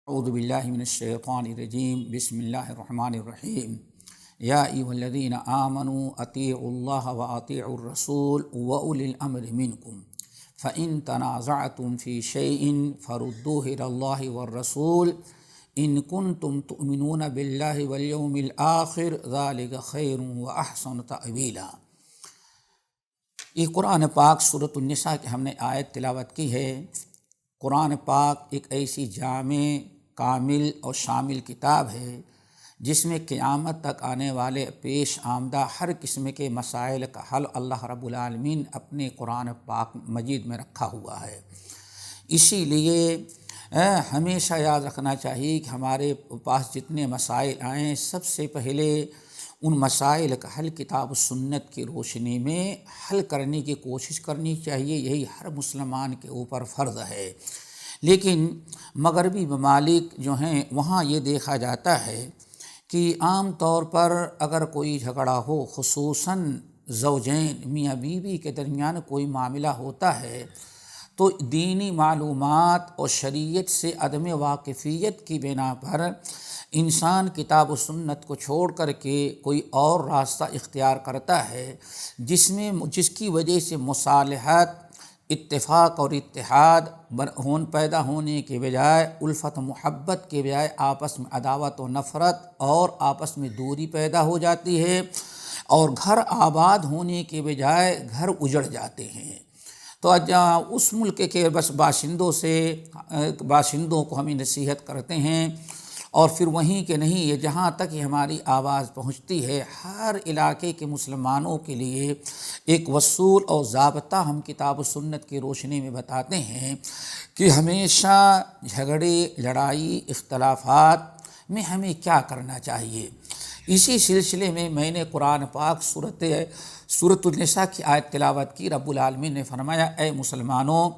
اعوذ باللہ من الشیطان الرجیم بسم اللہ الرحمن الرحیم یا ایھا الذین آمنوا اطیعوا اللہ واطیعوا الرسول واولی الامر منکم فإن تنازعتم فی شیء فردوہ الی اللہ والرسول ان کنتم تؤمنون باللہ والیوم الآخر ذلک خیر واحسن تأویلا۔ یہ قرآن پاک سورۃ النساء کی ہم نے آیت تلاوت کی ہے۔ قرآن پاک ایک ایسی جامع، کامل اور شامل کتاب ہے جس میں قیامت تک آنے والے پیش آمدہ ہر قسم کے مسائل کا حل اللہ رب العالمین اپنے قرآن پاک مجید میں رکھا ہوا ہے۔ اسی لیے ہمیشہ یاد رکھنا چاہیے کہ ہمارے پاس جتنے مسائل آئیں سب سے پہلے ان مسائل کا حل کتاب و سنت کی روشنی میں حل کرنے کی کوشش کرنی چاہیے، یہی ہر مسلمان کے اوپر فرض ہے۔ لیکن مغربی ممالک جو ہیں وہاں یہ دیکھا جاتا ہے کہ عام طور پر اگر کوئی جھگڑا ہو، خصوصاً زوجین میاں بیوی کے درمیان کوئی معاملہ ہوتا ہے تو دینی معلومات اور شریعت سے عدم واقفیت کی بنا پر انسان کتاب و سنت کو چھوڑ کر کے کوئی اور راستہ اختیار کرتا ہے جس کی وجہ سے مصالحت، اتفاق اور اتحاد پیدا ہونے کے بجائے الفت محبت کے بجائے آپس میں عداوت و نفرت اور آپس میں دوری پیدا ہو جاتی ہے، اور گھر آباد ہونے کے بجائے گھر اجڑ جاتے ہیں۔ تو اس ملک کے بس باشندوں کو ہمیں نصیحت کرتے ہیں، اور پھر وہیں کے نہیں، یہ جہاں تک یہ ہماری آواز پہنچتی ہے ہر علاقے کے مسلمانوں کے لیے ایک اصول اور ضابطہ ہم کتاب و سنت کی روشنی میں بتاتے ہیں کہ ہمیشہ جھگڑے، لڑائی، اختلافات میں ہمیں کیا کرنا چاہیے۔ اسی سلسلے میں نے قرآن پاک سورۃ النساء کی آیت تلاوت کی۔ رب العالمین نے فرمایا، اے مسلمانوں،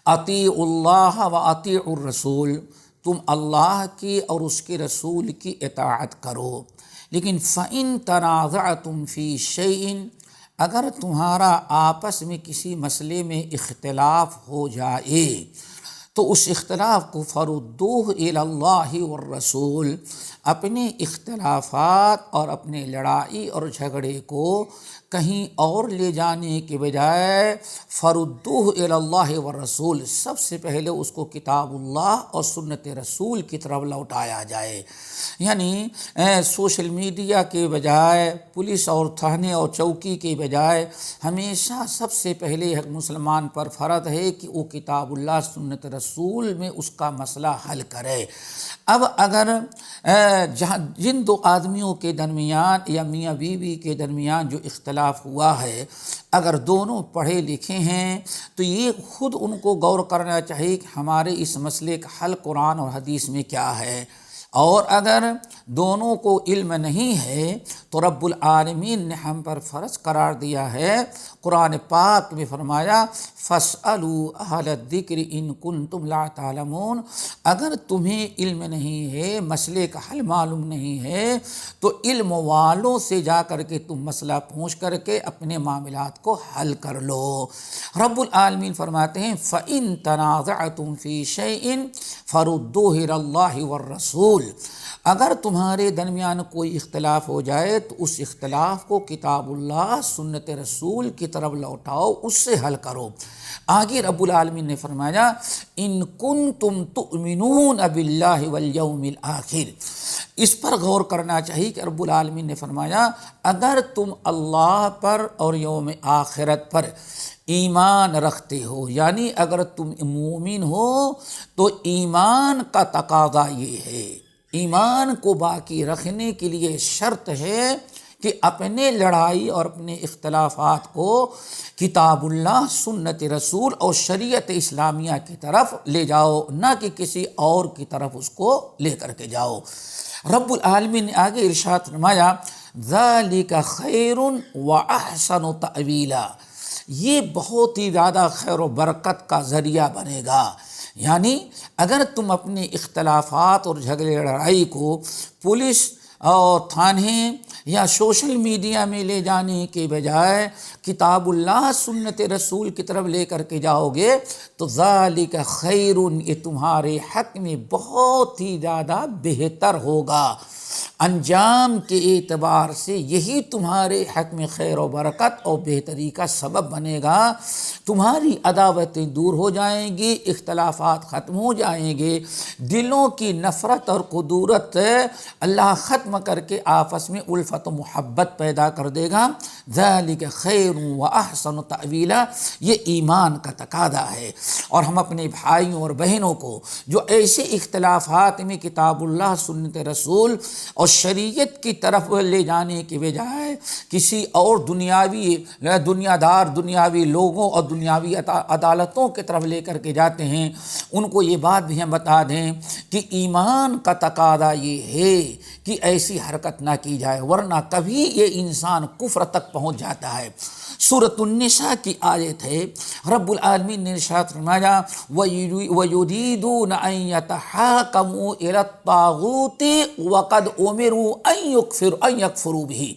اطیعوا اللہ واطیعوا الرسول، تم اللہ کی اور اس کے رسول کی اطاعت کرو، لیکن فَإِن تَنَازَعْتُمْ فِي شَيْءٍ، اگر تمہارا آپس میں کسی مسئلے میں اختلاف ہو جائے تو اس اختلاف کو فَرُدُّوهُ إِلَى اللَّهِ وَالرَّسُولِ، اپنے اختلافات اور اپنے لڑائی اور جھگڑے کو کہیں اور لے جانے کے بجائے فَرُدُّوهُ إِلَى اللَّهِ وَالرَّسُولِ، سب سے پہلے اس کو کتاب اللہ اور سنت رسول کی طرف لوٹایا جائے۔ یعنی سوشل میڈیا کے بجائے، پولیس اور تھانے اور چوکی کے بجائے ہمیشہ سب سے پہلے مسلمان پر فرض ہے کہ وہ کتاب اللہ سنت رسول میں اس کا مسئلہ حل کرے۔ اب اگر جن دو آدمیوں کے درمیان یا میاں بیوی کے درمیان جو اختلاف ہوا ہے، اگر دونوں پڑھے لکھے ہیں تو یہ خود ان کو غور کرنا چاہیے کہ ہمارے اس مسئلے کا حل قرآن اور حدیث میں کیا ہے، اور اگر دونوں کو علم نہیں ہے تو رب العالمین نے ہم پر فرض قرار دیا ہے۔ قرآن پاک میں فرمایا، فَاسْأَلُوا أَهْلَ الذِّكْرِ إِن كُنتُمْ لَا تَعْلَمُونَ، اگر تمہیں علم نہیں ہے، مسئلے کا حل معلوم نہیں ہے تو علم والوں سے جا کر کے تم مسئلہ پوچھ کر کے اپنے معاملات کو حل کر لو۔ رب العالمین فرماتے ہیں، فَإِن تَنَازَعْتُمْ فِي شَيْءٍ فَرُدُّوهُ إِلَى اللَّهِ وَالرَّسُولِ، اگر تمہارے درمیان کوئی اختلاف ہو جائے تو اس اختلاف کو کتاب اللہ سنت رسول کی طرف لوٹاؤ، اس سے حل کرو۔ آگے رب العالمین نے فرمایا، ان کنتم تؤمنون باللہ والیوم الآخر، اس پر غور کرنا چاہیے کہ رب العالمین نے فرمایا اگر تم اللہ پر اور یوم آخرت پر ایمان رکھتے ہو، یعنی اگر تم مومن ہو تو ایمان کا تقاضا یہ ہے، ایمان کو باقی رکھنے کے لیے شرط ہے کہ اپنے لڑائی اور اپنے اختلافات کو کتاب اللہ سنت رسول اور شریعت اسلامیہ کی طرف لے جاؤ، نہ کہ کسی اور کی طرف اس کو لے کر کے جاؤ۔ رب العالمین نے آگے ارشاد فرمایا، ذَلِكَ خَيْرٌ وَأَحْسَنُ تَأْوِيلًا، یہ بہت ہی زیادہ خیر و برکت کا ذریعہ بنے گا۔ یعنی اگر تم اپنے اختلافات اور جھگڑے لڑائی کو پولیس اور تھانے یا سوشل میڈیا میں لے جانے کے بجائے کتاب اللہ سنت رسول کی طرف لے کر کے جاؤ گے تو ذالک خیر، یہ تمہارے حق میں بہت ہی زیادہ بہتر ہوگا۔ انجام کے اعتبار سے یہی تمہارے حق میں خیر و برکت اور بہتری کا سبب بنے گا۔ تمہاری عداوتیں دور ہو جائیں گی، اختلافات ختم ہو جائیں گے، دلوں کی نفرت اور قدورت اللہ ختم کر کے آپس میں الفت و محبت پیدا کر دے گا۔ ذالک خیر و احسن تأویلا، یہ ایمان کا تقاضا ہے۔ اور ہم اپنے بھائیوں اور بہنوں کو جو ایسے اختلافات میں کتاب اللہ سنت رسول اور شریعت کی طرف لے جانے کے بجائے کسی اور دنیاوی لوگوں اور دنیاوی عدالتوں کی طرف لے کر کے جاتے ہیں، ان کو یہ بات بھی ہم بتا دیں کہ ایمان کا تقاضا یہ ہے کہ ایسی حرکت نہ کی جائے، ورنہ کبھی یہ انسان کفر تک پہنچ جاتا ہے۔ سورۃ النساء کی آیت ہے، رب العالمین نے ارشاد فرمایا وَيُرِيدُونَ أَن يَتَحَاكَمُوا إِلَى الطَّاغُوتِ وَقَدْ أُمِرُوا أَن يَكْفُرُوا بِهِ۔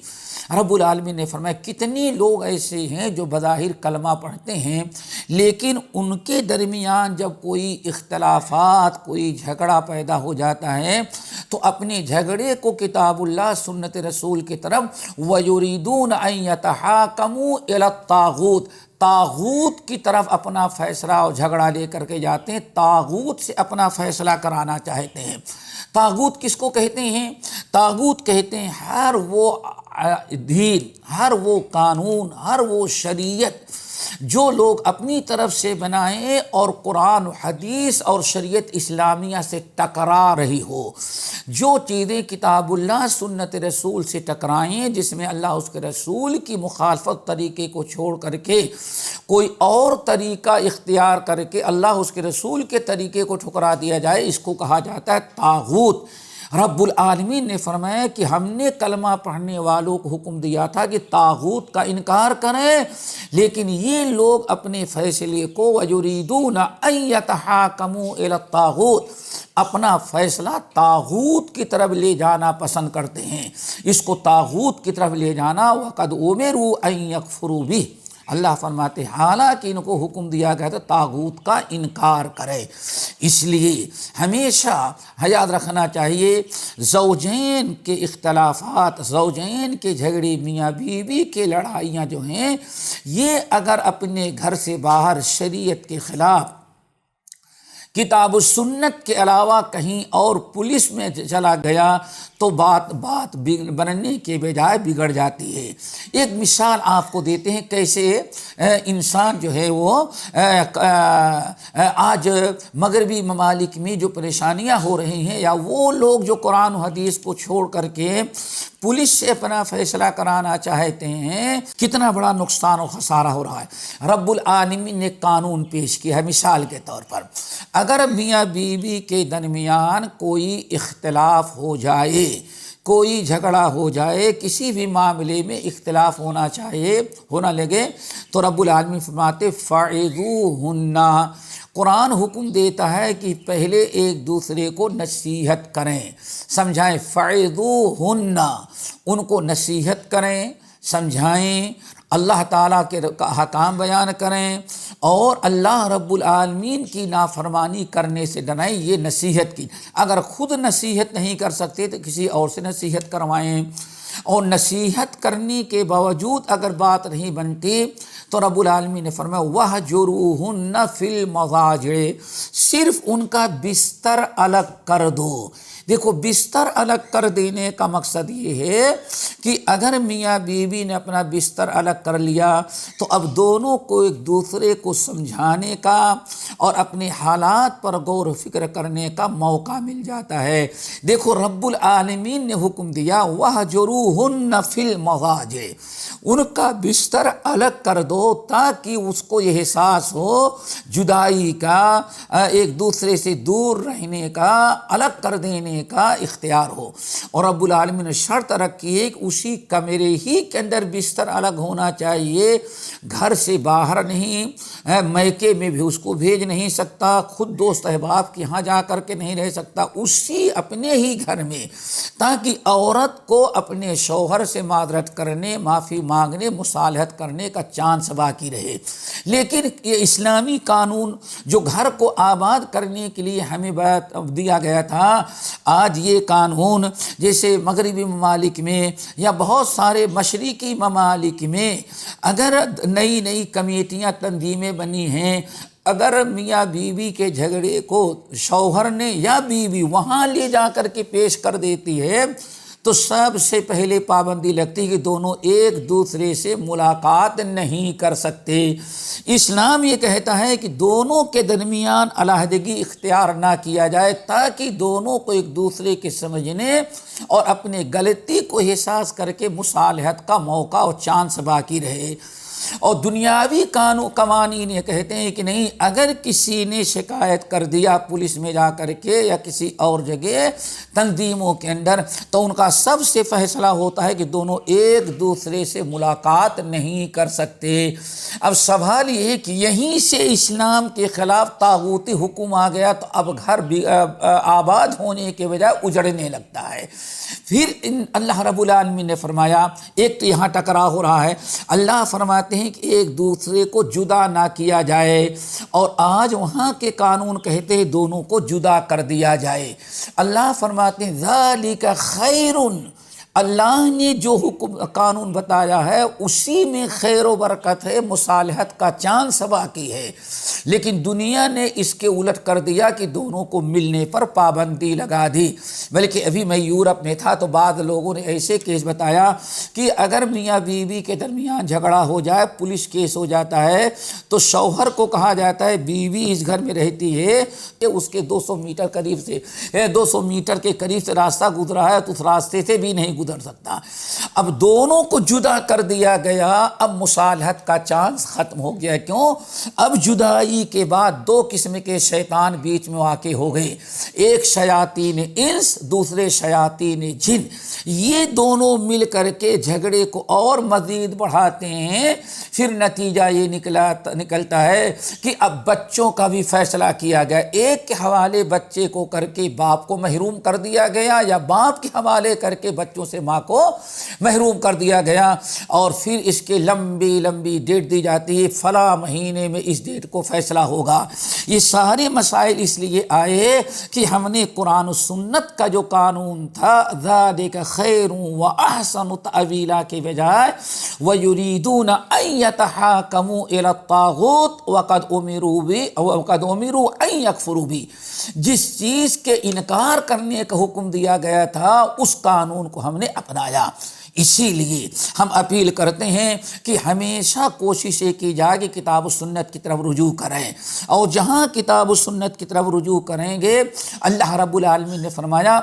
رب العالمین نے فرمایا کتنے لوگ ایسے ہیں جو بظاہر کلمہ پڑھتے ہیں، لیکن ان کے درمیان جب کوئی اختلافات، کوئی جھگڑا پیدا ہو جاتا ہے تو اپنے جھگڑے کو کتاب اللہ سنت رسول کی طرف وَيُرِيدُونَ أَن يَتَحَاكَمُوا إِلَى الطَّاغُوتِ، طاغوت کی طرف اپنا فیصلہ اور جھگڑا لے کر کے جاتے ہیں، طاغوت سے اپنا فیصلہ کرانا چاہتے ہیں۔ طاغوت کس کو کہتے ہیں؟ طاغوت کہتے ہیں ہر وہ دین، ہر وہ قانون، ہر وہ شریعت جو لوگ اپنی طرف سے بنائیں اور قرآن و حدیث اور شریعت اسلامیہ سے ٹکرا رہی ہو، جو چیزیں کتاب اللہ سنت رسول سے ٹکرائیں، جس میں اللہ اس کے رسول کی مخالفت طریقے کو چھوڑ کر کے کوئی اور طریقہ اختیار کر کے اللہ اس کے رسول کے طریقے کو ٹھکرا دیا جائے، اس کو کہا جاتا ہے طاغوت۔ رب العالمین نے فرمایا کہ ہم نے کلمہ پڑھنے والوں کو حکم دیا تھا کہ طاغوت کا انکار کریں، لیکن یہ لوگ اپنے فیصلے کو وَيُرِيدُونَ أَن يَتَحَاكَمُوا إِلَى الطَّاغُوتِ، اپنا فیصلہ طاغوت کی طرف لے جانا پسند کرتے ہیں، اس کو طاغوت کی طرف لے جانا وَقَدْ أُمِرُوا أَن يَكْفُرُوا بِهِ۔ اللہ فرماتے حالانکہ ان کو حکم دیا گیا تھا طاغوت کا انکار کرے۔ اس لیے ہمیشہ یاد رکھنا چاہیے زوجین کے اختلافات، زوجین کے جھگڑے، میاں بیوی کے لڑائیاں جو ہیں، یہ اگر اپنے گھر سے باہر شریعت کے خلاف کتاب و سنت کے علاوہ کہیں اور پولیس میں چلا گیا تو بات بننے کے بجائے بگڑ جاتی ہے۔ ایک مثال آپ کو دیتے ہیں کیسے انسان جو ہے وہ آج مغربی ممالک میں جو پریشانیاں ہو رہی ہیں، یا وہ لوگ جو قرآن و حدیث کو چھوڑ کر کے پولیس سے اپنا فیصلہ کرانا چاہتے ہیں، کتنا بڑا نقصان و خسارہ ہو رہا ہے۔ رب العالمین نے قانون پیش کیا ہے مثال کے طور پر، اگر میاں بیوی کے درمیان کوئی اختلاف ہو جائے، کوئی جھگڑا ہو جائے، کسی بھی معاملے میں اختلاف ہونا لگے تو رب العالمین فرماتے فَعِظُوهُنَّ، قرآن حکم دیتا ہے کہ پہلے ایک دوسرے کو نصیحت کریں، سمجھائیں، فَعِظُوهُنَّ، ان کو نصیحت کریں، سمجھائیں، اللہ تعالیٰ کے احکام بیان کریں اور اللہ رب العالمین کی نافرمانی کرنے سے ڈرائیں، یہ نصیحت کی۔ اگر خود نصیحت نہیں کر سکتے تو کسی اور سے نصیحت کروائیں، اور نصیحت کرنے کے باوجود اگر بات نہیں بنتی تو رب العالمین نے فرمایا وَهْجُرُوهُنَّ فِي الْمَضَاجِعِ، صرف ان کا بستر الگ کر دو۔ دیکھو بستر الگ کر دینے کا مقصد یہ ہے کہ اگر میاں بیوی نے اپنا بستر الگ کر لیا تو اب دونوں کو ایک دوسرے کو سمجھانے کا اور اپنے حالات پر غور و فکر کرنے کا موقع مل جاتا ہے۔ دیکھو رب العالمین نے حکم دیا وَهْجُرُوهُنَّ فِي الْمَضَاجِعِ، ان کا بستر الگ کر دو تاکہ اس کو یہ احساس ہو جدائی کا، ایک دوسرے سے دور رہنے کا، الگ کر دینے کا اختیار ہو۔ اور رب العالمین نے شرط رکھی ہے کہ اسی کمرے ہی کے اندر بستر الگ ہونا چاہیے، گھر سے باہر نہیں، میکے میں بھی اس کو بھیج نہیں سکتا، خود دوست احباب کے ہاں جا کر کے نہیں رہ سکتا، اسی اپنے ہی گھر میں، تاکہ عورت کو اپنے شوہر سے معذرت کرنے، معافی مانگنے، مصالحت کرنے کا چانس باقی رہے۔ لیکن یہ اسلامی قانون جو گھر کو آباد کرنے کے لیے ہمیں دیا گیا تھا، آج یہ قانون جیسے مغربی ممالک میں یا بہت سارے مشرقی ممالک میں اگر نئی نئی کمیٹیاں تنظیمیں بنی ہیں، اگر میاں بیوی کے جھگڑے کو شوہر نے یا بیوی وہاں لے جا کر کے پیش کر دیتی ہے تو سب سے پہلے پابندی لگتی کہ دونوں ایک دوسرے سے ملاقات نہیں کر سکتے۔ اسلام یہ کہتا ہے کہ دونوں کے درمیان علیحدگی اختیار نہ کیا جائے تاکہ دونوں کو ایک دوسرے کے سمجھنے اور اپنے غلطی کو احساس کر کے مصالحت کا موقع اور چانس باقی رہے۔ اور دنیاوی قوانین یہ کہتے ہیں کہ نہیں، اگر کسی نے شکایت کر دیا پولیس میں جا کر کے یا کسی اور جگہ تنظیموں کے اندر، تو ان کا سب سے فیصلہ ہوتا ہے کہ دونوں ایک دوسرے سے ملاقات نہیں کر سکتے۔ اب سوال یہ ہے کہ یہیں سے اسلام کے خلاف طاغوتی حکم آ گیا تو اب گھر آباد ہونے کے بجائے اجڑنے لگتا ہے۔ پھر اللہ رب العالمین نے فرمایا، ایک تو یہاں ٹکراؤ ہو رہا ہے، اللہ فرماتے ہیں کہ ایک دوسرے کو جدا نہ کیا جائے، اور آج وہاں کے قانون کہتے ہیں دونوں کو جدا کر دیا جائے۔ اللہ فرماتے ہیں ذالک خیر، اللہ نے جو حکم قانون بتایا ہے اسی میں خیر و برکت ہے، مصالحت کا چانس باقی ہے، لیکن دنیا نے اس کے الٹ کر دیا کہ دونوں کو ملنے پر پابندی لگا دی۔ بلکہ ابھی میں یورپ میں تھا تو بعض لوگوں نے ایسے کیس بتایا کہ اگر میاں بیوی کے درمیان جھگڑا ہو جائے، پولیس کیس ہو جاتا ہے، تو شوہر کو کہا جاتا ہے بیوی اس گھر میں رہتی ہے کہ اس کے 200 میٹر کے قریب سے راستہ گزرا ہے تو اس راستے سے بھی نہیں گزر سکتا۔ اب دونوں کو جدا کر دیا گیا، اب مصالحت کا چانس ختم ہو گیا۔ کیوں؟ اب جدائی کے بعد دو قسم کے شیطان بیچ میں واقع ہو گئے، ایک شیاطین انس، دوسرے شیاطین جن۔ یہ دونوں مل کر کے جھگڑے کو اور مزید بڑھاتے ہیں۔ پھر نتیجہ یہ نکلتا ہے کہ اب بچوں کا بھی فیصلہ کیا گیا، ایک کے حوالے بچے کو کر کے باپ کو محروم کر دیا گیا، یا باپ کے حوالے کر کے بچوں سے ماں کو محروم کر دیا گیا، اور پھر اس کے لمبی ڈیٹ دی جاتی ہے، فلاں مہینے میں اس ڈیٹ کو فیصلہ ہوگا۔ یہ سارے مسائل اس لیے آئے کہ ہم نے قرآن و سنت کا جو قانون تھا ذالک خیر و احسن تأویلا کے بجائے وَيُرِيدُونَ أَن يَتَحَاكَمُوا إِلَى الطَّاغُوتِ وَقَدْ أُمِرُوا أَن يَكْفُرُوا بِهِ، جس چیز کے انکار کرنے کا حکم دیا گیا تھا اس قانون کو ہم نے اپنایا۔ اسی لیے ہم اپیل کرتے ہیں کہ ہمیشہ کوشش یہ کی جائے کہ کتاب و سنت کی طرف رجوع کریں، اور جہاں کتاب و سنت کی طرف رجوع کریں گے، اللہ رب العالمین نے فرمایا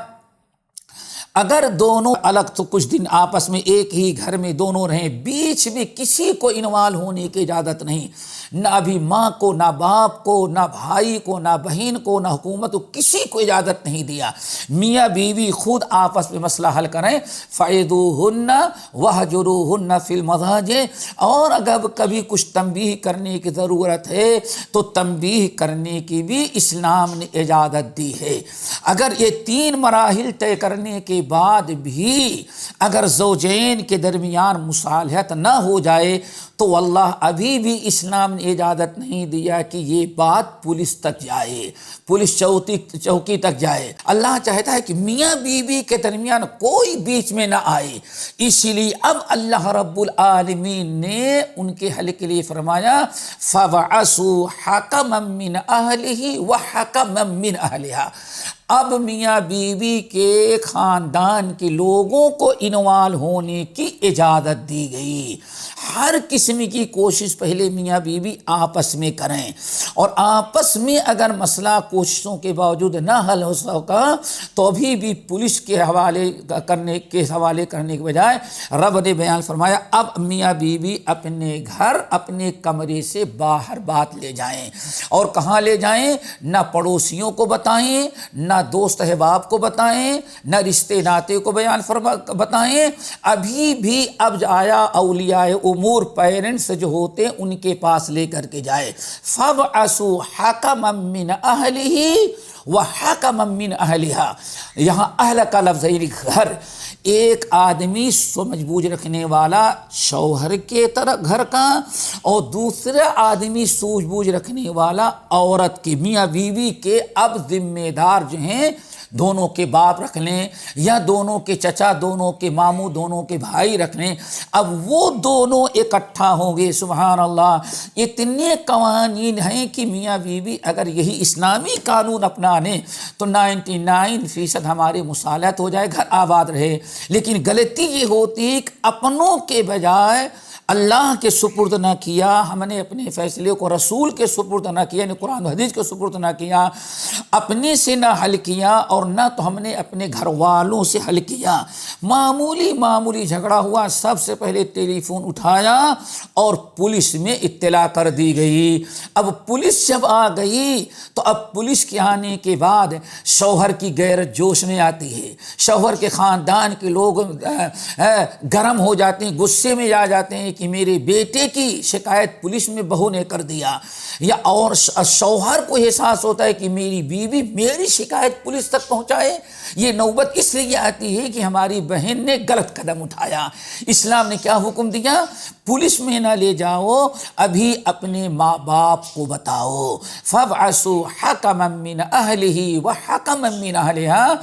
اگر دونوں الگ تو کچھ دن آپس میں ایک ہی گھر میں دونوں رہیں، بیچ میں کسی کو انوالو ہونے کی اجازت نہیں، نہ ابھی ماں کو، نہ باپ کو، نہ بھائی کو، نہ بہن کو، نہ حکومت کو، کسی کو اجازت نہیں دیا۔ میاں بیوی خود آپس میں مسئلہ حل کریں، فَعِدُوهُنَّ وَهْجُرُوهُنَّ فِي الْمَضَاجِعِ، اور اگر کبھی کچھ تنبیہ کرنے کی ضرورت ہے تو تنبیہ کرنے کی بھی اسلام نے اجازت دی ہے۔ اگر یہ 3 مراحل طے کرنے کے بعد بھی اگر زوجین کے درمیان مصالحت نہ ہو جائے تو واللہ ابھی بھی اسلام نے اجازت نہیں دیا کہ یہ بات پولیس تک جائے، پولیس چوکی تک جائے۔ اللہ چاہتا ہے کہ میاں بیوی کے درمیان کوئی بیچ میں نہ آئے، اسی لیے اب اللہ رب العالمین نے ان کے حل کے لیے فرمایا فَبَعَثُوا حَكَمًا مِّنْ أَهْلِهِ وَحَكَمًا مِّنْ أَهْلِهَا، اب میاں بیوی کے خاندان کے لوگوں کو انوالو ہونے کی اجازت دی گئی۔ ہر قسم کی کوشش پہلے میاں بیوی آپس میں کریں، اور آپس میں اگر مسئلہ کوششوں کے باوجود نہ حل ہو سکا تو بھی پولیس کے حوالے کرنے کے بجائے رب نے بیان فرمایا اب میاں بیوی اپنے گھر اپنے کمرے سے باہر بات لے جائیں، اور کہاں لے جائیں؟ نہ پڑوسیوں کو بتائیں، نہ دوست احباب کو بتائیں، نہ رشتے ناتے کو بتائیں، ابھی بھی اب آیا اولیاء امور پیرنٹس جو ہوتے ہیں ان کے پاس لے کر کے جائے۔ فَابْعَثُوا حَكَمًا مِّنْ أَهْلِهِ وَحَكَمًا مِّنْ أَهْلِهَا، یہاں اہل کا لفظ یعنی گھر، ایک آدمی سمجھ بوجھ رکھنے والا شوہر کے طرف گھر کا، اور دوسرا آدمی سوجھ بوجھ رکھنے والا عورت کی، میاں بیوی کے اب ذمہ دار جو ہیں دونوں کے باپ رکھ لیں یا دونوں کے چچا، دونوں کے ماموں، دونوں کے بھائی رکھ لیں، اب وہ دونوں اکٹھا ہوں گے۔ سبحان اللہ، اتنے قوانین ہیں کہ میاں بیوی اگر یہی اسلامی قانون اپنانے تو 99% ہمارے مصالحت ہو جائے، گھر آباد رہے۔ لیکن غلطی یہ ہوتی ہے کہ اپنوں کے بجائے اللہ کے سپرد نہ کیا، ہم نے اپنے فیصلے کو رسول کے سپرد نہ کیا، یعنی قرآن و حدیث کے سپرد نہ کیا، اپنے سے نہ حل کیا، اور نہ تو ہم نے اپنے گھر والوں سے حل کیا۔ معمولی جھگڑا ہوا، سب سے پہلے ٹیلی فون اٹھایا اور پولیس میں اطلاع کر دی گئی۔ اب پولیس جب آ گئی تو اب پولیس کے آنے کے بعد شوہر کی غیرت جوش میں آتی ہے، شوہر کے خاندان کے لوگ گرم ہو جاتے ہیں، غصے میں آ جاتے ہیں کہ میرے بیٹے کی شکایت پولیس میں بہو نے کر دیا، یا اور شوہر کو احساس ہوتا ہے کہ میری بیوی میری شکایت پولیس تک پہنچائے۔ یہ نوبت اس لیے آتی ہے کہ ہماری بہن نے غلط قدم اٹھایا۔ اسلام نے کیا حکم دیا؟ پولیس میں نہ لے جاؤ، ابھی اپنے ماں باپ کو بتاؤ۔ فَابْعَثُوا حَكَمًا مِّنْ أَهْلِهِ وَحَكَمًا مِّنْ أَهْلِهَا،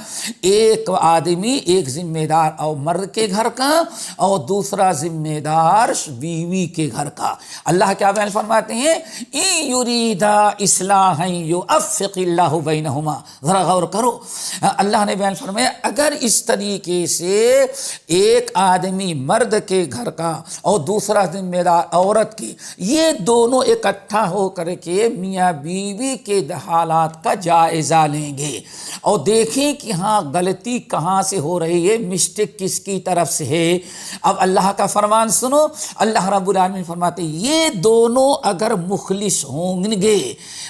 ایک آدمی ایک ذمہ دار اور مرد کے گھر کا، اور دوسرا ذمہ دار بیوی کے گھر کا۔ اللہ کیا بیان فرماتے ہیں؟ إِن يُرِيدَا إِصْلَاحًا يُوَفِّقِ اللَّهُ بَيْنَهُمَا، ذرا غور کرو، اللہ نے بیان فرمایا اگر اس طریقے سے ایک آدمی مرد کے گھر کا اور دوسرا ذمہ دار عورت کی، یہ دونوں اکٹھا ہو کر کے میاں بیوی کے حالات کا جائزہ لیں گے اور دیکھیں کہ ہاں غلطی کہاں سے ہو رہی ہے، مسٹیک کس کی طرف سے ہے۔ اب اللہ کا فرمان سنو، اللہ رب العالمین فرماتے ہیں یہ دونوں اگر مخلص ہوں گے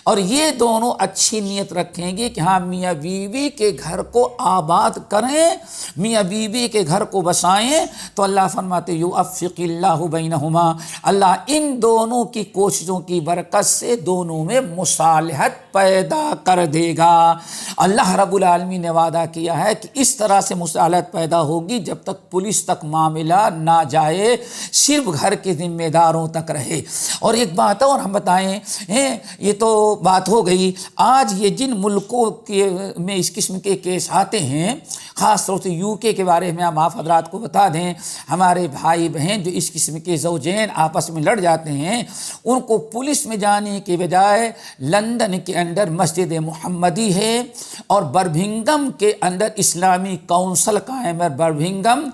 اور یہ دونوں اچھی نیت رکھیں گے کہ ہاں میاں بیوی کے گھر کو آباد کریں، میاں بیوی کے گھر کو بسائیں، تو اللہ فرماتے یوفق اللہ بینہما، اللہ ان دونوں کی کوششوں کی برکت سے دونوں میں مصالحت پیدا کر دے گا۔ اللہ رب العالمین نے وعدہ کیا ہے کہ اس طرح سے مصالحت پیدا ہوگی جب تک پولیس تک معاملہ نہ جائے، صرف گھر کے ذمہ داروں تک رہے۔ اور ایک بات اور ہم بتائیں، یہ تو بات ہو گئی، آج یہ جن ملکوں میں اس قسم کے کیس آتے ہیں، خاص طور سے UK کے بارے میں ہم آپ حضرات کو بتا دیں، ہمارے بھائی بہن جو اس قسم کے زوجین آپس میں لڑ جاتے ہیں، ان کو پولیس میں جانے کے بجائے لندن کے اندر مسجد محمدی ہے اور برمنگھم کے اندر اسلامی کونسل قائم ہے، برمنگھم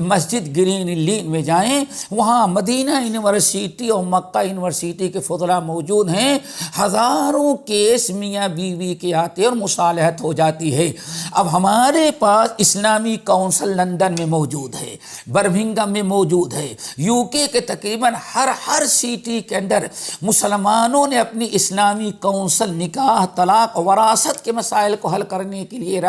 مسجد گرین لین میں جائیں، وہاں مدینہ یونیورسٹی اور مکہ یونیورسٹی کے فضلاء موجود ہیں، ہزاروں کیس میاں بیوی کے آتے اور مصالحت ہو جاتی ہے۔ اب ہمارے پاس اسلامی کونسل لندن میں موجود ہے، برمنگھم میں موجود ہے، UK کے تقریباً ہر سٹی کے اندر مسلمانوں نے اپنی اسلامی کونسل نکاح، طلاق، وراثت کے مسائل کو حل کرنے کے لیے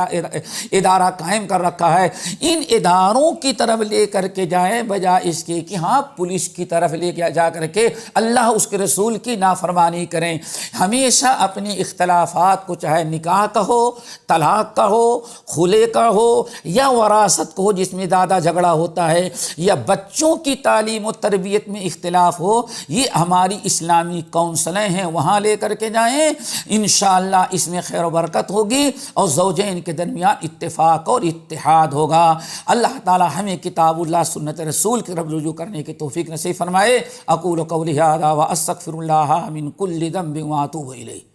ادارہ قائم کر رکھا ہے۔ ان اداروں کی طرف لے کر کے جائیں بجائے اس کے کہ ہاں پولیس کی طرف لے کے جا کر کے اللہ اس کے رسول کی نافرمانی کریں۔ ہمیشہ اپنے اختلافات کو، چاہے نکاح کا ہو، طلاق کا ہو، خلے کا ہو یا وراثت کو ہو جس میں زیادہ جھگڑا ہوتا ہے، یا بچوں کی تعلیم و تربیت میں اختلاف ہو، یہ ہماری اسلامی کونسلیں ہیں، وہاں لے کر کے جائیں، انشاءاللہ اس میں خیر و برکت ہوگی اور زوجین کے درمیان اتفاق اور اتحاد ہوگا۔ اللہ تعالی ہمیں کتاب اللہ سنت رسول کی طرف رجوع کرنے کی توفیق نصیب فرمائے۔ اقول قولی ھذا واستغفر اللہ من کل ذنب واتوب الیہ۔